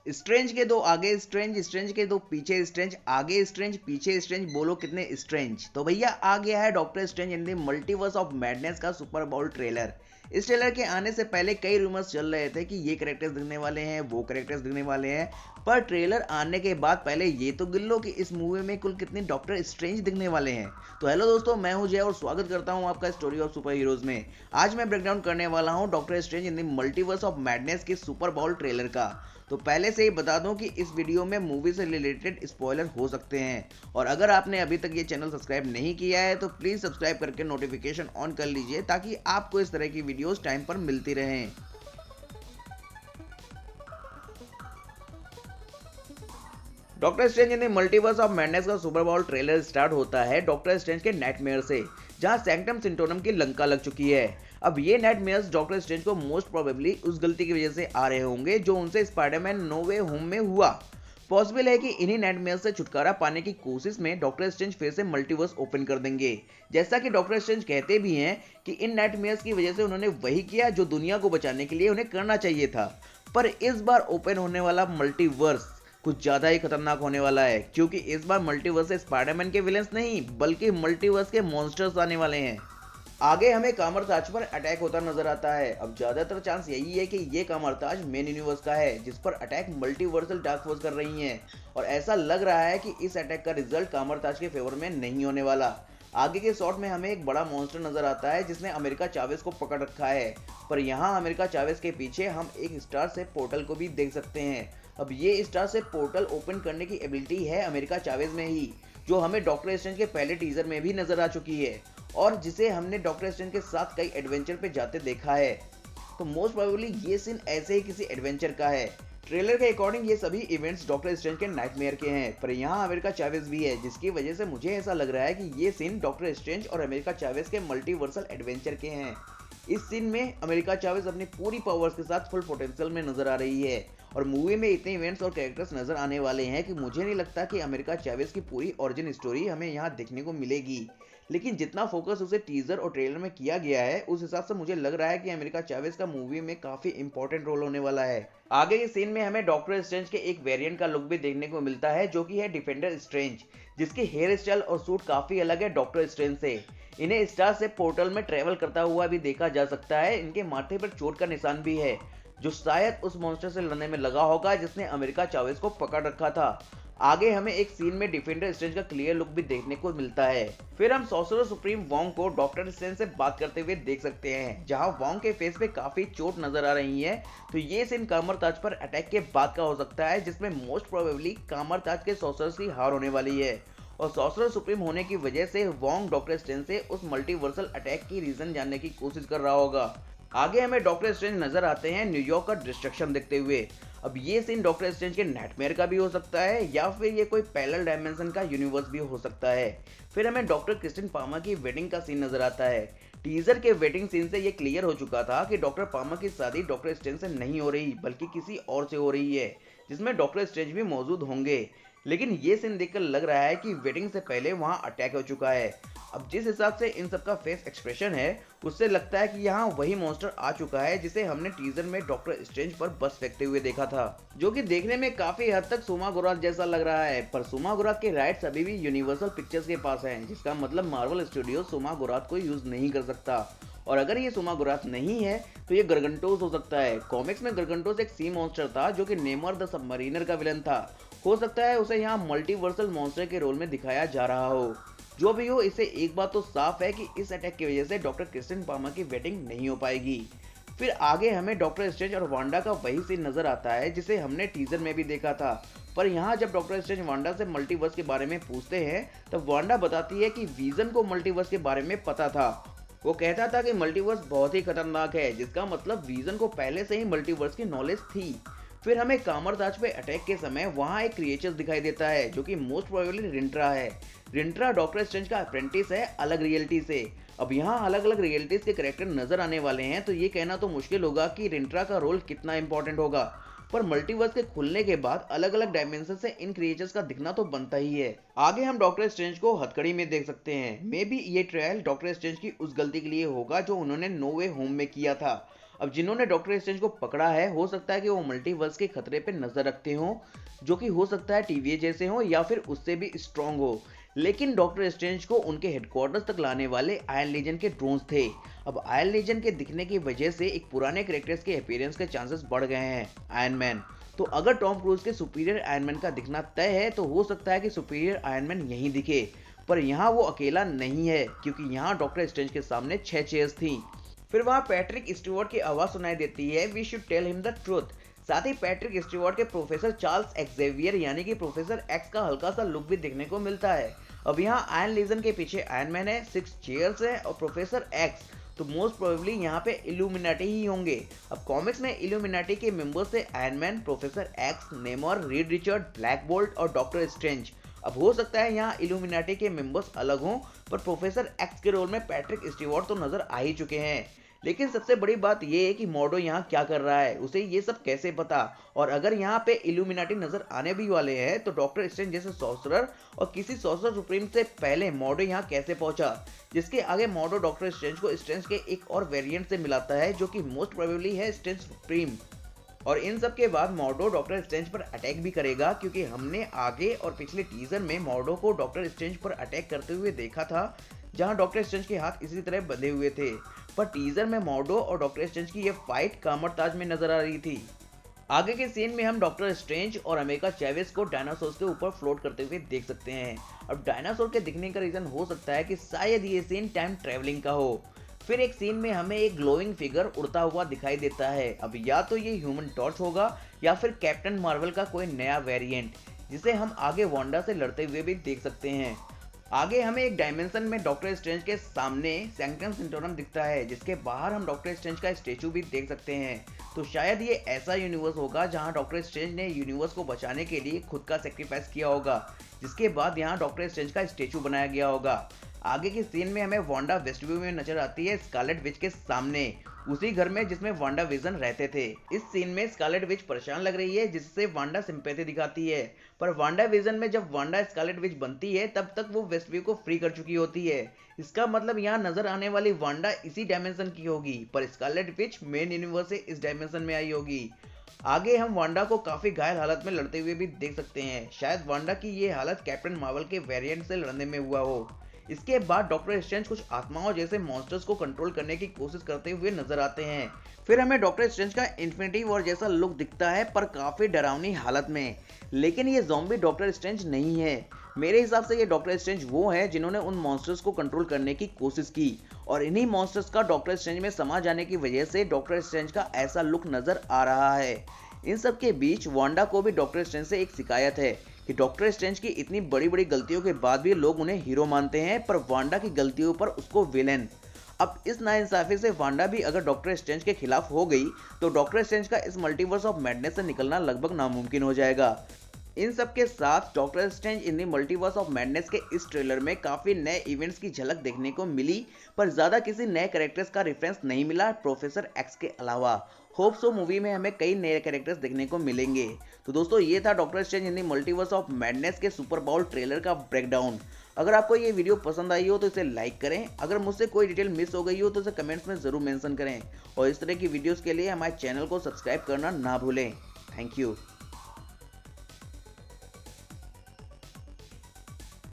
Strange के दो आगे स्ट्रेंज, स्ट्रेंज के दो पीछे स्ट्रेंज, आगे स्ट्रेंज पीछे स्ट्रेंज, बोलो कितने स्ट्रेंज। तो भैया आ गया है doctor strange in the multiverse of madness का सुपर बाउल ट्रेलर। इस ट्रेलर के आने से पहले कई रूमर्स चल रहे थे कि ये कैरेक्टर्स दिखने वाले हैं, वो कैरेक्टर्स दिखने वाले हैं, पर ट्रेलर आने के बाद पहले ये तो गिन लो कि इस मूवी में कुल कितने डॉक्टर स्ट्रेंज दिखने वाले हैं। तो हेलो दोस्तों, मैं हूं जय और स्वागत करता हूं आपका स्टोरी ऑफ सुपर हीरोज में। आज मैं ब्रेकडाउन करने वाला हूं doctor strange in the multiverse of madness के सुपर बाउल ट्रेलर का। तो पहले से ही बता दूं कि इस वीडियो में मूवी से रिलेटेड स्पॉइलर हो सकते हैं, और अगर आपने अभी तक ये चैनल सब्सक्राइब नहीं किया है तो प्लीज सब्सक्राइब करके नोटिफिकेशन ऑन कर लीजिए ताकि आपको इस तरह की वीडियोस टाइम पर मिलती रहें। Doctor strange in the multiverse of madness का सुपर बाउल ट्रेलर स्टार्ट होता है डॉक्टर स्ट्रेंज के नाइटमेयर से, जहां सैंक्टम सिंटोनम की लंका लग चुकी है। अब ये नाइटमेयर्स डॉक्टर स्ट्रेंज को मोस्ट प्रोबेबली उस गलती की वजह से आ रहे होंगे जो उनसे स्पाइडरमैन नो वे होम में हुआ। पॉसिबल है कि इन्हीं नाइटमेयर्स से छुटकारा पाने की कोशिश में डॉक्टर स्ट्रेंज फिर से मल्टीवर्स ओपन कर देंगे। जैसा कि डॉक्टर स्ट्रेंज कहते भी हैं कि इन नाइटमेयर्स की वजह से उन्होंने वही किया जो दुनिया को बचाने के लिए उन्हें करना चाहिए था। पर इस बार ओपन होने वाला मल्टीवर्स कुछ ज्यादा ही खतरनाक होने वाला है, क्योंकि इस बार मल्टीवर्स से स्पाइडरमैन के विलेंस नहीं बल्कि मल्टीवर्स के मॉन्स्टर्स आने वाले हैं। आगे हमें कामरताज पर अटैक होता नजर आता है। अब ज्यादातर चांस यही है कि ये कामरताज मेन यूनिवर्स का है जिस पर अटैक मल्टीवर्सल टास्क फोर्स कर रही है, और ऐसा लग रहा है कि इस अटैक का रिजल्ट कामरताज के फेवर में नहीं होने वाला। आगे के शॉट में हमें एक बड़ा मॉन्स्टर नजर आता है जिसने अमेरिका चावेज को पकड़ रखा है, पर यहाँ अमेरिका चावेज के पीछे हम एक स्टार से पोर्टल को भी देख सकते हैं। अब ये स्टार से पोर्टल ओपन करने की एबिलिटी है अमेरिका चावेज में ही, जो हमें डॉक्टर स्ट्रेंज के पहले टीजर में भी नजर आ चुकी है और जिसे हमने डॉक्टर स्ट्रेंज के साथ कई एडवेंचर पे जाते देखा है। तो मोस्ट प्रोबेबली ये सीन ऐसे ही किसी एडवेंचर का है। ट्रेलर के अकॉर्डिंग ये सभी इवेंट्स डॉक्टर स्ट्रेंज के नाइटमेयर के हैं, पर यहाँ अमेरिका चावेज भी है, जिसकी वजह से मुझे ऐसा लग रहा है कि ये सीन डॉक्टर स्ट्रेंज और अमेरिका चावेज के मल्टीवर्सल एडवेंचर के हैं। इस सीन में अमेरिका चावेज अपनी पूरी पावर्स के साथ फुल पोटेंशियल में नजर आ रही है, और मूवी में इतने इवेंट्स और कैरेक्टर्स नजर आने वाले हैं कि मुझे नहीं लगता कि अमेरिका चावेज की पूरी ओरिजिन स्टोरी हमें यहाँ देखने को मिलेगी। लेकिन जितना फोकस उसे टीजर और ट्रेलर में किया गया है उस हिसाब से मुझे लग रहा है कि अमेरिका चावेज का मूवी में काफी इंपॉर्टेंट रोल होने वाला है। आगे के सीन में हमें डॉक्टर स्ट्रेंज के एक वेरिएंट का लुक भी देखने को मिलता है जो कि है डिफेंडर स्ट्रेंज, जिसकी हेयर स्टाइल और सूट काफी अलग है डॉक्टर स्ट्रेंज से। इन्हें स्टार से पोर्टल में ट्रेवल करता हुआ भी देखा जा सकता है। इनके माथे पर चोट का निशान भी है जो शायद उस मॉन्स्टर से लड़ने में लगा होगा जिसने अमेरिका चावेज को पकड़ रखा था। आगे हमें एक सीन में डिफेंडर स्ट्रेंज का क्लियर लुक भी देखने को मिलता है। फिर हम सॉर्सरर सुप्रीम वोंग को डॉक्टर स्ट्रेंज से बात करते हुए देख सकते हैं, जहां वोंग के फेस पे काफी चोट नजर आ रही है। तो ये सीन कामरताज पर अटैक के बाद का हो सकता है, जिसमें मोस्ट प्रोबेबली कामरताज के सॉर्सरर्स की हार होने वाली है, और सॉर्सरर सुप्रीम होने की वजह से वोंग डॉक्टर स्ट्रेंज से उस मल्टीवर्सल अटैक की रीजन जानने की कोशिश कर रहा होगा। आगे हमें डॉक्टर स्ट्रेंज नजर आते हैं न्यूयॉर्क का डिस्ट्रक्शन देखते हुए। अब ये सीन डॉक्टर स्ट्रेंज के नाइटमेयर का भी हो सकता है या फिर ये कोई पैरेलल डायमेंशन का यूनिवर्स भी हो सकता है। फिर हमें डॉक्टर क्रिस्टिन पार्मर की वेडिंग का सीन नजर आता है। टीजर के वेडिंग सीन से ये क्लियर हो चुका था कि डॉक्टर पार्मर की शादी डॉक्टर स्ट्रेंज से नहीं हो रही बल्कि किसी और से हो रही है, जिसमें डॉक्टर स्ट्रेंज भी मौजूद होंगे। लेकिन ये सीन देखकर लग रहा है कि वेडिंग से पहले वहां अटैक हो चुका है। अब जिस हिसाब से इन सबका फेस एक्सप्रेशन है उससे लगता है कि यहाँ वही मॉन्स्टर आ चुका है जिसे हमने टीजर में डॉक्टर स्ट्रेंज पर बस फेंकते हुए देखा था, जो कि देखने में काफी हद तक सुमा गोराथ जैसा लग रहा है। पर सुमा गोराथ के राइट्स अभी भी यूनिवर्सल पिक्चर्स के पास हैं, जिसका मतलब मार्वल स्टूडियो सुमा गोराथ को यूज नहीं कर सकता। और अगर ये सुमा गोराथ नहीं है तो ये गरगंटोस हो सकता है। कॉमिक्स में गरगंटोस एक सी मॉन्स्टर था जो कि नेमर द सबमरीनर का विलन था। हो सकता है उसे यहाँ मल्टीवर्सल मॉन्स्टर के रोल में दिखाया जा रहा हो। जो भी हो, इससे एक बात तो साफ है कि इस अटैक की वजह से डॉक्टर क्रिस्टिन पार्मर की वेडिंग नहीं हो पाएगी। फिर आगे हमें डॉक्टर स्ट्रेंज और वांडा का वही सीन नजर आता है जिसे हमने टीजर में भी देखा था। पर यहाँ जब डॉक्टर स्ट्रेंज वांडा से मल्टीवर्स के बारे में पूछते हैं तब वांडा बताती है कि विजन को मल्टीवर्स के बारे में पता था। वो कहता था कि मल्टीवर्स बहुत ही खतरनाक है, जिसका मतलब विजन को पहले से ही मल्टीवर्स की नॉलेज थी। फिर हमें कामरताज पे अटैक के समय वहां एक क्रिएचर दिखाई देता है जो कि मोस्ट प्रोबेबली रिंट्रा है। रिंट्रा डॉक्टर स्ट्रेंज का अप्रेंटिस है अलग रियलिटी से। अब यहाँ अलग अलग रियलिटीज के कैरेक्टर नजर आने वाले हैं, तो ये कहना तो मुश्किल होगा कि रिंट्रा का रोल कितना इंपॉर्टेंट होगा। पर मल्टीवर्स के खुलने के बाद अलग अलग डायमेंशन से इन क्रिएचर्स का दिखना तो बनता ही है। आगे हम डॉक्टर स्ट्रेंज को हथकड़ी में देख सकते हैं। मे बी ये ट्रायल डॉक्टर स्ट्रेंज की उस गलती के लिए होगा जो उन्होंने नो वे होम में किया था। अब जिन्होंने डॉक्टर स्ट्रेंज को पकड़ा है, हो सकता है कि वो मल्टीवर्स के खतरे पे नजर रखते हो, जो कि हो सकता है टीवीए जैसे हो या फिर उससे भी स्ट्रॉन्ग हो। लेकिन डॉक्टर स्ट्रेंज को उनके हेडक्वार्टर्स तक लाने वाले आयरन लीजन के ड्रोन्स थे। अब आयरन लीजन के दिखने की वजह से एक पुराने कैरेक्टर्स के अपीयरेंस के चांसेस बढ़ गए हैं। आयरन मैन, तो अगर टॉम क्रूज के सुपीरियर आयरन मैन का दिखना तय है, तो हो सकता है कि सुपीरियर आयरन मैन यहीं दिखे। पर यहाँ वो अकेला नहीं है, क्योंकि यहाँ डॉक्टर स्ट्रेंज के सामने 6 चेयर्स थी। फिर वहाँ पैट्रिक स्टीवर्ट की आवाज सुनाई देती है, we should tell him the truth. साथ ही पैट्रिक स्टीवर्ट के प्रोफेसर चार्ल्स एक्जेवियर यानी कि प्रोफेसर एक्स का हल्का सा लुक भी देखने को मिलता है। अब यहाँ आयरन लीजन के पीछे आयरन मैन है, 6 चेयर्स है और प्रोफेसर एक्स, तो मोस्ट प्रोबेबली यहाँ पे इल्यूमिनाटी ही होंगे। अब कॉमिक्स में इल्यूमिनाटी के मेंबर्स से iron man, professor x, नेमोर, read Richard, black bolt और डॉक्टर स्ट्रेंज। अब हो सकता है यहाँ इल्यूमिनाटी के मेंबर्स अलग हों, पर प्रोफेसर एक्स के रोल में पैट्रिक स्टीवर्ट तो नजर आ ही चुके हैं। लेकिन सबसे बड़ी बात यह है कि मॉर्डो यहाँ क्या कर रहा है, उसे ये सब कैसे पता। और अगर यहाँ पे इल्यूमिनाटी नजर आने भी वाले हैं, तो डॉक्टर स्ट्रेंज जैसे सॉर्सरर और किसी सॉर्सरर सुप्रीम से पहले मॉर्डो यहाँ कैसे पहुंचा, जिसके आगे मॉर्डो डॉक्टर स्ट्रेंज को स्ट्रेंज के एक और वेरिएंट से मिलाता है, जो कि मोस्ट प्रोबेबली है स्ट्रेंज सुप्रीम। और इन सब के बाद मॉर्डो डॉक्टर स्ट्रेंज पर अटैक भी करेगा, क्योंकि हमने आगे और पिछले टीजर में मॉर्डो को डॉक्टर स्ट्रेंज पर अटैक करते हुए देखा था, जहां डॉक्टर स्ट्रेंज के हाथ इसी तरह बंधे हुए थे। पर टीजर में मॉर्डो और डॉक्टर स्ट्रेंज की यह फाइट कामरताज में नजर आ रही थी। आगे के सीन में हम डॉक्टर स्ट्रेंज और अमेरिका चैवेस को डायनासोर के ऊपर फ्लोट करते हुए देख सकते हैं। अब डायनासोर के दिखने का रीजन हो सकता है कि शायद ये सीन टाइम ट्रेवलिंग का हो। फिर एक सीन में हमें एक ग्लोइंग फिगर उड़ता हुआ दिखाई देता है। अब या तो ये ह्यूमन टॉर्च होगा या फिर कैप्टन मार्वल का कोई नया वेरिएंट, जिसे हम आगे वांडा से लड़ते हुए भी देख सकते हैं। आगे हमें एक डायमेंशन में डॉक्टर स्ट्रेंज के सामने सैंक्टम सेंटोरम दिखता है, जिसके बाहर हम डॉक्टर स्ट्रेंज का स्टेचू भी देख सकते हैं। तो शायद ये ऐसा यूनिवर्स होगा जहां डॉक्टर स्ट्रेंज ने यूनिवर्स को बचाने के लिए खुद का सेक्रीफाइस किया होगा, जिसके बाद यहाँ डॉक्टर स्ट्रेंज का स्टेचू बनाया गया होगा। आगे की सीन में हमें वांडा वेस्टव्यू में नजर आती है स्कारलेट विच के सामने, उसी घर में जिसमें वांडा विजन रहते थे। इस सीन में स्कारलेट विच परेशान लग रही है, जिससे वांडा सिंपैथी दिखाती है। पर वांडा विजन में जब वांडा स्कारलेट विच बनती है, तब तक वो वेस्टव्यू को फ्री कर चुकी होती है। इसका मतलब यहाँ नजर आने वाली वांडा इसी डायमेंशन की होगी, पर स्कारलेट विच मेन यूनिवर्स से इस डायमेंशन में आई होगी। आगे हम वांडा को काफी घायल हालत में लड़ते हुए भी देख सकते हैं। शायद वांडा की ये हालत कैप्टन मार्वल के वेरिएंट से लड़ने में हुआ हो। इसके बाद डॉक्टर स्ट्रेंज कुछ आत्माओं जैसे मॉन्स्टर्स को कंट्रोल करने की कोशिश करते हुए नजर आते हैं। फिर हमें डॉक्टर स्ट्रेंज का इन्फिनिटी वॉर जैसा लुक दिखता है, पर काफी डरावनी हालत में। लेकिन ये ज़ॉम्बी डॉक्टर स्ट्रेंज नहीं है। मेरे हिसाब से ये डॉक्टर स्ट्रेंज वो है जिन्होंने उन मॉन्स्टर्स को कंट्रोल करने की कोशिश की, और इन्हीं मॉन्स्टर्स का डॉक्टर स्ट्रेंज में समा जाने की वजह से डॉक्टर स्ट्रेंज का ऐसा लुक नजर आ रहा है। इन सब के बीच वांडा को भी डॉक्टर स्ट्रेंज से एक शिकायत है कि डॉक्टर स्ट्रेंज की इतनी बड़ी बड़ी गलतियों के बाद भी लोग उन्हें हीरो मानते हैं, पर वांडा की गलतियों पर उसको विलेन। अब इस नाइंसाफी से वांडा भी अगर डॉक्टर स्ट्रेंज के खिलाफ हो गई, तो डॉक्टर स्ट्रेंज का इस मल्टीवर्स ऑफ मैडनेस से निकलना लगभग नामुमकिन हो जाएगा। इन सब के साथ doctor strange in the multiverse of madness के इस ट्रेलर में काफी नए इवेंट्स की झलक देखने को मिली, पर ज्यादा किसी नए कैरेक्टर्स का रेफरेंस नहीं मिला प्रोफेसर एक्स के अलावा। होप सो मूवी में हमें कई नए कैरेक्टर्स देखने को मिलेंगे। तो दोस्तों, ये था doctor strange in the multiverse of madness के सुपर बाउल ट्रेलर का ब्रेकडाउन। अगर आपको ये वीडियो पसंद आई हो तो इसे लाइक करें। अगर मुझसे कोई डिटेल मिस हो गई हो तो इसे कमेंट्स में जरूर मेंशन करें, और इस तरह की वीडियोस के लिए हमारे चैनल को सब्सक्राइब करना ना भूलें। Thank you.